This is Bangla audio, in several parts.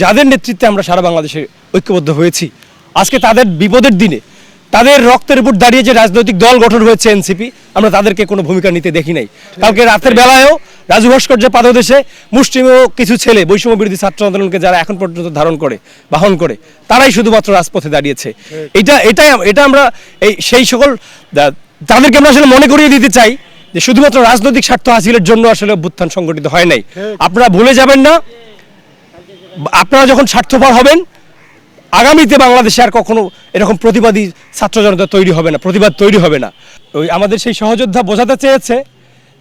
যাদের নেতৃত্বে আমরা সারা বাংলাদেশে ঐক্যবদ্ধ হয়েছি, আজকে তাদের বিপদের দিনে তাদের রক্তের উপর দাঁড়িয়ে যে রাজনৈতিক দল গঠন হয়েছে এনসিপি, আমরা তাদেরকে কোনো ভূমিকা নিতে দেখি নাই। কালকে রাতের বেলায়ও রাজু ভাস্কর্যের পাদদেশে মুষ্টিমেয় কিছু ছেলে বৈষম্য বিরোধী ছাত্র আন্দোলনকে যারা এখন পর্যন্ত বাহন করে তারাই শুধুমাত্র রাজপথে দাঁড়িয়েছে। এটা আমরা সেই সকল তাদেরকে আমরা আসলে মনে করিয়ে দিতে চাই যে শুধুমাত্র রাজনৈতিক স্বার্থ হাসিলের জন্য আসলে অভ্যুত্থান সংগঠিত হয় নাই। আপনারা ভুলে যাবেন না, আপনারা যখন স্বার্থপর হবেন আগামীতে বাংলাদেশে আর কখনো এরকম প্রতিবাদী ছাত্র জনতা তৈরি হবে না, প্রতিবাদ তৈরি হবে না। ওই আমাদের সেই সহযোদ্ধা বোঝাতে চেয়েছে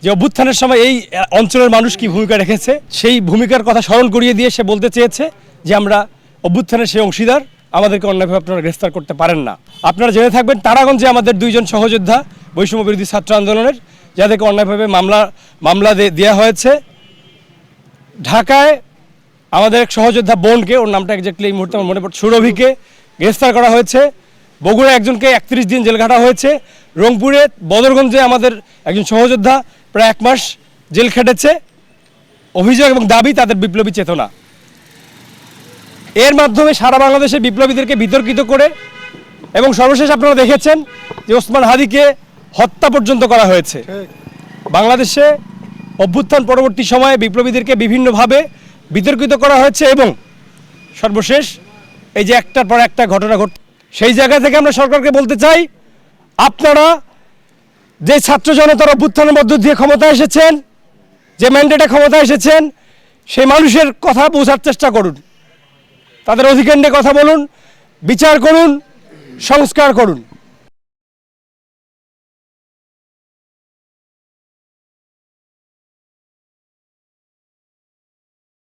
যে অভ্যুত্থানের সময় এই অঞ্চলের মানুষ কি ভূমিকা রেখেছে, সেই ভূমিকার কথা স্মরণ করিয়ে দিয়ে সে বলতে চেয়েছে যে আমরা অভ্যুত্থানের সেই অংশীদার, আমাদেরকে অন্যায়ভাবে আপনারা গ্রেফতার করতে পারেন না। আপনারা জেনে থাকবেন তারাগঞ্জে আমাদের দুইজন সহযোদ্ধা বৈষম্য বিরোধী ছাত্র আন্দোলনের, যাদেরকে অন্যায়ভাবে মামলা দেওয়া হয়েছে। ঢাকায় আমাদের এক সহযোদ্ধা বোনকে, ওর নামটা এক্স্যাক্টলি এই মুহূর্তে আমার মনে পড়ছে, সুরভিকে গ্রেফতার করা হয়েছে। বগুড়া একজনকে 31 দিন জেল খাটা হয়েছে। রংপুরে বদরগঞ্জে আমাদের একজন সহযোদ্ধা প্রায় 1 মাস জেল খেটেছে। অভিযোগ এবং দাবি তাদের বিপ্লবী চেতনা। এর মাধ্যমে সারা বাংলাদেশে বিপ্লবীদেরকে বিতর্কিত করে এবং সর্বশেষ আপনারা দেখেছেন যে ওসমান হাদিকে হত্যা পর্যন্ত করা হয়েছে। বাংলাদেশে অভ্যুত্থান পরবর্তী সময়ে বিপ্লবীদেরকে বিভিন্নভাবে বিতর্কিত করা হয়েছে এবং সর্বশেষ এই যে একটার পর একটা ঘটনা সেই জায়গা থেকে আমরা সরকারকে বলতে চাই, আপনারা যে ছাত্র জনতার অভ্যুত্থানের মধ্য দিয়ে ক্ষমতা এসেছেন, যে ম্যান্ডেটে ক্ষমতা এসেছেন, সেই মানুষের কথা বোঝার চেষ্টা করুন, তাদের অধিকার নিয়ে কথা বলুন, বিচার করুন, সংস্কার করুন।